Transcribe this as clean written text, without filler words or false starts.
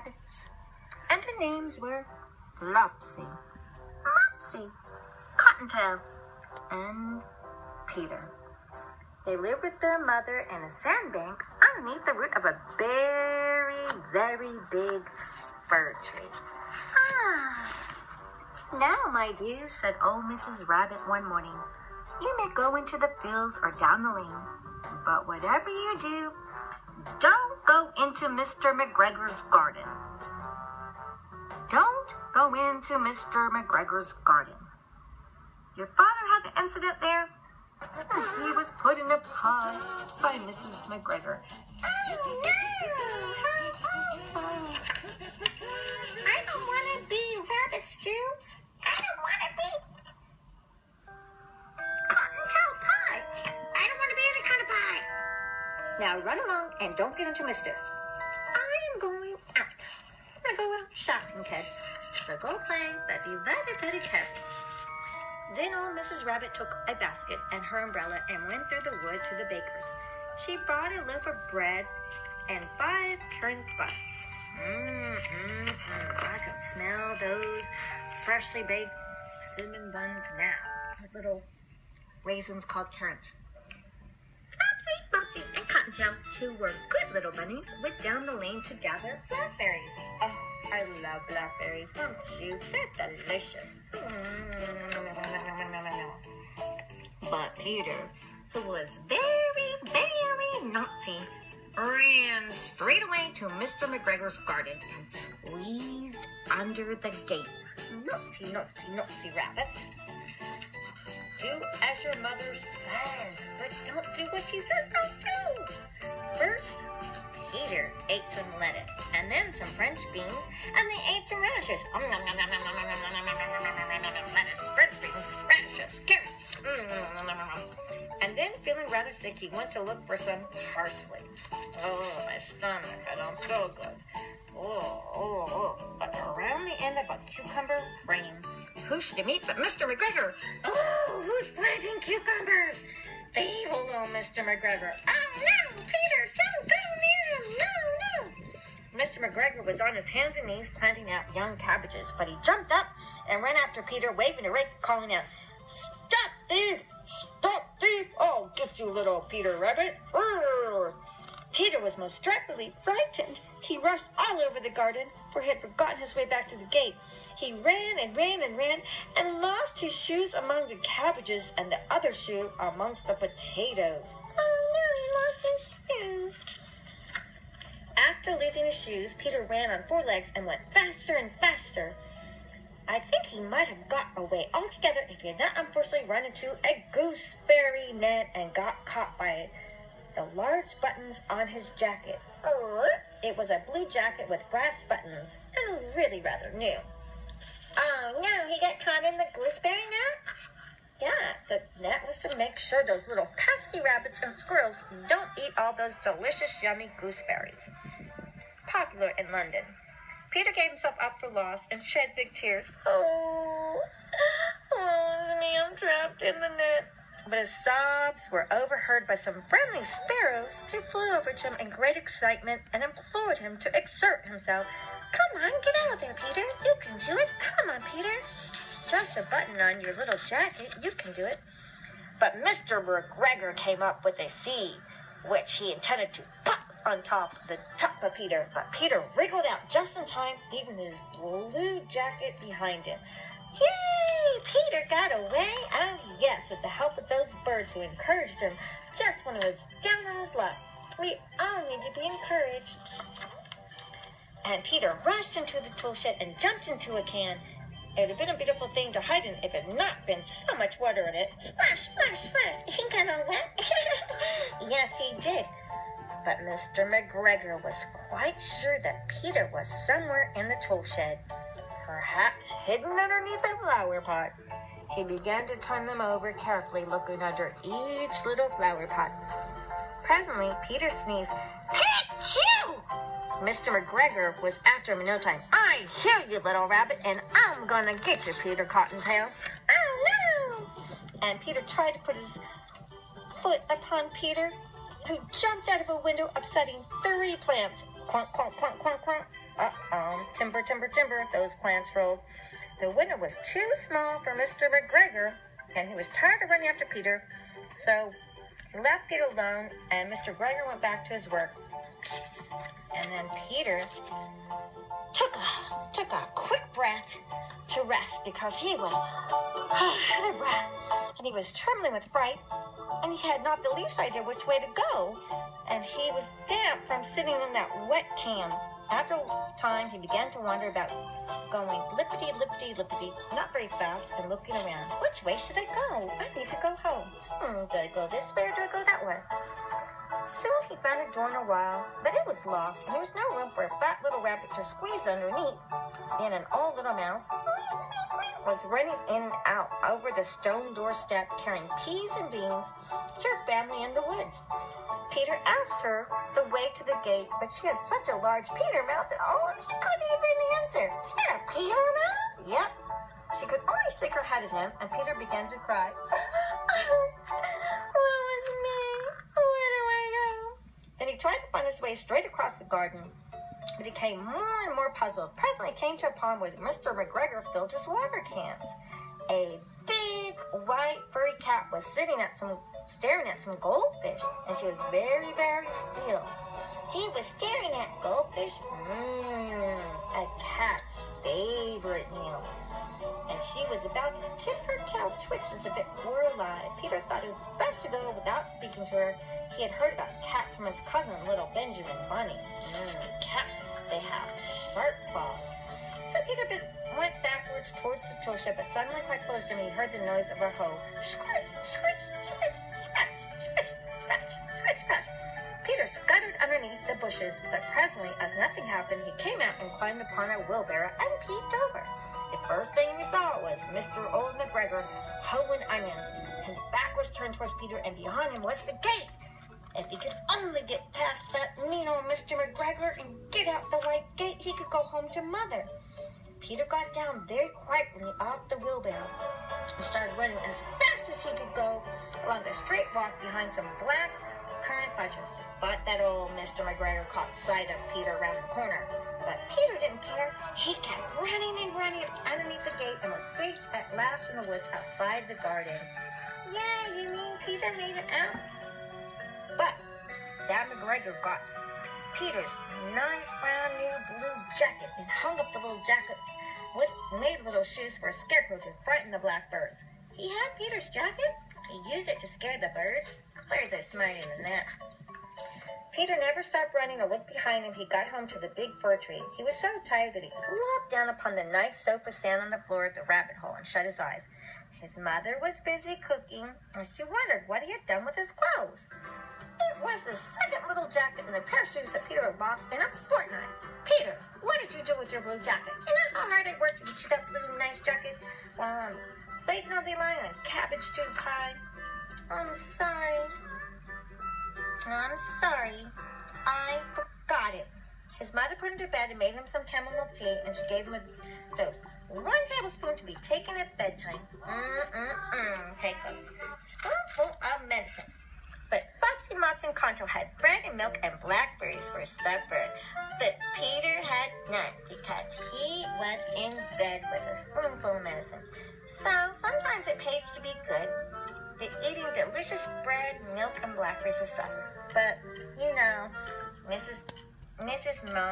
rabbits, and their names were Flopsy, Mopsy, Cottontail, and Peter. They lived with their mother in a sandbank underneath the root of a very, very big fir tree. Now, my dear, said old Mrs. Rabbit one morning, you may go into the fields or down the lane, but whatever you do, don't go into Mr. McGregor's garden. Don't go into Mr. McGregor's garden. Your father had an incident there. He was put in a pie by Mrs. McGregor. Oh, no! I don't want to be rabbit stew. I don't want to be cottontail pie. I don't want to be any kind of pie. Now run along and don't get into mischief. I am going out. I'm going to go out shopping, kids. So go play, but be very, very careful. Then old Mrs. Rabbit took a basket and her umbrella and went through the wood to the baker's. She bought a loaf of bread and 5 currant buns. I can smell those freshly baked cinnamon buns now, with little raisins called currants. Flopsy, Mopsy, and Cottontail, who were good little bunnies, went down the lane to gather blackberries. Oh, I love blackberries, don't you? They're delicious. But Peter, who was very, very naughty, ran straight away to Mr. McGregor's garden and squeezed under the gate. Naughty, naughty, naughty rabbit. Do as your mother says, but don't do what she says don't do. First, Peter ate some lettuce, and then some French beans, and they ate some radishes. Lettuce, French beans, radishes, carrots. And then, feeling rather sick, he went to look for some parsley. Oh, my stomach, I don't feel good. But around the end of a cucumber frame, who should he meet but Mr. McGregor? Oh, who's planting cucumbers? The evil little Mr. McGregor. Oh, no, Peter, don't go near him. No. Mr. McGregor was on his hands and knees planting out young cabbages, but he jumped up and ran after Peter, waving a rake, calling out, Stop, thief! Stop, thief! I'll get you, little Peter Rabbit. Urgh. Peter was most dreadfully frightened. He rushed all over the garden, for he had forgotten his way back to the gate. He ran and ran and ran, and lost his shoes among the cabbages and the other shoe amongst the potatoes. Oh no, he lost his shoes. After losing his shoes, Peter ran on 4 legs and went faster and faster. I think he might have got away altogether if he had not unfortunately run into a gooseberry net and got caught by it. The large buttons on his jacket. It was a blue jacket with brass buttons, and really rather new. Oh no, he got caught in the gooseberry net? Yeah, the net was to make sure those little pesky rabbits and squirrels don't eat all those delicious, yummy gooseberries. Popular in London. Peter gave himself up for lost and shed big tears. Oh, me, I'm trapped in the net. But his sobs were overheard by some friendly sparrows who flew over to him in great excitement and implored him to exert himself. Come on, get out of there, Peter. You can do it. Come on, Peter. Just a button on your little jacket. You can do it. But Mr. McGregor came up with a seed, which he intended to pop on top of Peter. But Peter wriggled out just in time, leaving his blue jacket behind him. Yay! Peter got away. Oh, yes, with the help of those birds who encouraged him just when he was down on his luck. We all need to be encouraged. And Peter rushed into the tool shed and jumped into a can. It would have been a beautiful thing to hide in if it had not been so much water in it. Splash, splash, splash. He got all wet. Yes, he did. But Mr. McGregor was quite sure that Peter was somewhere in the tool shed, perhaps hidden underneath a flower pot. He began to turn them over carefully, looking under each little flower pot. Presently, Peter sneezed. Achoo! Mr. McGregor was after him in no time. I hear you, little rabbit, and I'm gonna get you, Peter Cottontail. Oh, no! And Peter tried to put his foot upon Peter, who jumped out of a window, upsetting 3 plants. Clunk, clunk, clunk, clunk, clunk. Uh-oh. Timber, timber, timber. Those plants rolled. The window was too small for Mr. McGregor, and he was tired of running after Peter, so he left Peter alone, and Mr. McGregor went back to his work. And then Peter took a quick breath to rest because he was out of breath, and he was trembling with fright, and he had not the least idea which way to go, and he was damp from sitting in that wet can. After a time, he began to wonder about going lippity, lippity, lippity, not very fast, and looking around. Which way should I go? I need to go home. Do I go this way or do I go that way? Soon he found a door in a while, but it was locked, and there was no room for a fat little rabbit to squeeze underneath. Then an old little mouse was running in and out over the stone doorstep, carrying peas and beans to her family in the woods. Peter asked her the way to the gate, but she had such a large Peter mouth that he couldn't even answer. Is that a Peter mouth? Yep. She could only shake her head at him, and Peter began to cry. Woe is me. Where do I go? Then he tried to find his way straight across the garden, but he became more and more puzzled. Presently he came to a pond where Mr. McGregor filled his water cans. A big, white, furry cat was staring at some goldfish, and she was very, very still. He was staring at goldfish, a cat's favorite meal. And she was about to tip her tail twitch as if it were alive. Peter thought it was best to go without speaking to her. He had heard about cats from his cousin, little Benjamin Bunny. Cats, they have sharp claws. So Peter went backwards towards the tool shed, but suddenly quite close to him, he heard the noise of a hoe. Scratch, scratch, scratch, scratch, scratch, scratch, scratch, scratch. Peter scuttered underneath the bushes, but presently, as nothing happened, he came out and climbed upon a wheelbarrow and peeped over. The first thing he saw was Mr. Old McGregor hoeing onions. His back was turned towards Peter, and behind him was the gate. If he could only get past that mean old Mr. McGregor and get out the white gate, he could go home to Mother. Peter got down very quietly off the wheelbarrow and started running as fast as he could go along the straight walk behind some black currant bushes. But that old Mr. McGregor caught sight of Peter around the corner. But Peter didn't care. He kept running and running underneath the gate and was safe at last in the woods outside the garden. Yeah, you mean Peter made it out? But Dad McGregor got Peter's nice brand new blue jacket and hung up the little jacket made little shoes for a scarecrow to frighten the blackbirds. He had Peter's jacket. He used it to scare the birds. Birds are smarter than that. Peter never stopped running or looked behind him. He got home to the big fir tree. He was so tired that he flopped down upon the nice sofa stand on the floor of the rabbit hole and shut his eyes. His mother was busy cooking, and she wondered what he had done with his clothes. It was the second little jacket and a pair of shoes that Peter had lost in a fortnight. Peter, what did you do with your blue jacket? You know how hard I worked to get you that little nice jacket? While I'm waiting all day long on cabbage stew pie. I'm sorry. I forgot it. His mother put him to bed and made him some chamomile tea, and she gave him a dose. 1 tablespoon to be taken at bedtime. Take a spoonful of medicine. But Flopsy, Mots, and Concho had bread and milk and blackberries for supper. But Peter had none because he was in bed with a spoonful of medicine. So sometimes it pays to be good at eating delicious bread, milk, and blackberries for supper. But, you know, Mrs. Mom